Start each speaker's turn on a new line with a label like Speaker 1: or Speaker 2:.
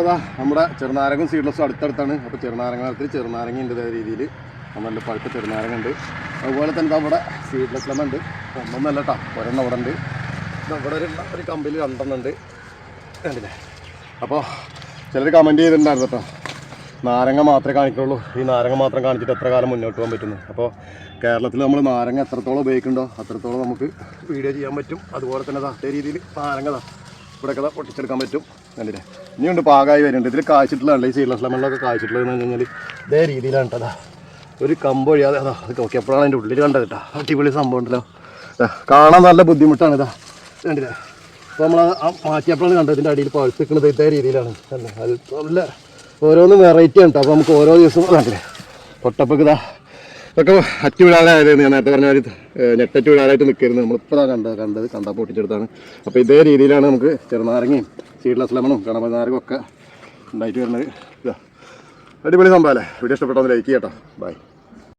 Speaker 1: അപ്പോൾ നമ്മുടെ ചെറുനാരങ്ങും സീഡ്ലെസ്സും അടുത്തടുത്താണ്. അപ്പോൾ ചെറുനാരങ്ങ മരത്തിൽ ചെറുനാരങ്ങ ഉണ്ട്. ഇതേ രീതിയിൽ നമ്മളുടെ പഴുത്ത ചെറുനാരങ്ങ ഉണ്ട്. അതുപോലെ തന്നെ അവിടെ സീഡ്ലെസ് ലെമൺ ഉണ്ട്. ഒന്നൊന്നല്ല കേട്ടോ, ഒരെണ്ണം അവിടെ ഉണ്ട്. ഇവിടെ ഒരു കമ്പിൽ രണ്ടെണ്ണം ഉണ്ട് കണ്ടില്ലേ. അപ്പോൾ ചിലർ കമൻറ്റ് ചെയ്തിട്ടുണ്ടായിരുന്നു കേട്ടോ, നാരങ്ങ മാത്രമേ കാണിക്കുള്ളൂ, ഈ നാരങ്ങ മാത്രം കാണിച്ചിട്ട് എത്ര കാലം മുന്നോട്ട് പോകാൻ പറ്റുന്നു. അപ്പോൾ കേരളത്തിൽ നമ്മൾ നാരങ്ങ എത്രത്തോളം ഉപയോഗിക്കുന്നുണ്ടോ അത്രത്തോളം നമുക്ക് വീഡിയോ ചെയ്യാൻ പറ്റും. അതുപോലെ തന്നെ അതേ രീതിയിൽ നാരങ്ങ ഇവിടെയൊക്കെ പൊട്ടിച്ചെടുക്കാൻ പറ്റും കണ്ടില്ലേ. ഇനിയുണ്ട് പാകമായി വരുന്നുണ്ട്. ഇതിൽ കായ്ച്ചിട്ടുള്ളതല്ല, ഈ സീഡ്ലെസ് ലെമണിലൊക്കെ കായ്ച്ചിട്ടുള്ളതെന്ന് പറഞ്ഞു കഴിഞ്ഞാൽ ഇതേ രീതിയിലാണ് കേട്ടോ. ഒരു കമ്പ് ഒഴിയാതെ അതാ അത് നോക്കിയപ്പോഴാണ് അതിൻ്റെ ഉള്ളിൽ കണ്ടത് കേട്ടോ. അടിപൊളി സംഭവം ഉണ്ടല്ലോ, കാണാൻ നല്ല ബുദ്ധിമുട്ടാണ് ഇതാ കണ്ടില്ലേ. അപ്പോൾ നമ്മൾ മാറ്റിയപ്പോഴാണ് കണ്ടത് ഇതിൻ്റെ അടിയിൽ പഴുത്ത് നിൽക്കുന്നത് ഇതേ രീതിയിലാണ് അല്ലേ. അത് നല്ല ഓരോന്നും വെറൈറ്റി ആണ് കേട്ടോ. അപ്പോൾ നമുക്ക് ഓരോ ദിവസവും കണ്ടില്ലേ തൊട്ടപ്പൊക്കെ ഇതാ ഇതൊക്കെ അറ്റു വിടാനായിരുന്നു. ഞാൻ നേരത്തെ പറഞ്ഞ ഒരു നെറ്ററ്റ് വിടാനായിട്ട് നിൽക്കരുത്. നമ്മളിപ്പോൾ കണ്ടാൽ പൊട്ടിച്ചെടുത്താണ്. അപ്പോൾ ഇതേ രീതിയിലാണ് നമുക്ക് ചെറുനാരങ്ങയും സീഡ്ലെസ് ലെമണും കണമനാരങ്ങും ഒക്കെ ഉണ്ടായിട്ട് വരുന്നത്. ഇതാ അടിപൊളി സംഭവം അല്ലേ. വീഡിയോ ഇഷ്ടപ്പെട്ടൊന്ന് ലൈക്ക് ചെയ്യട്ടോ. ബൈ.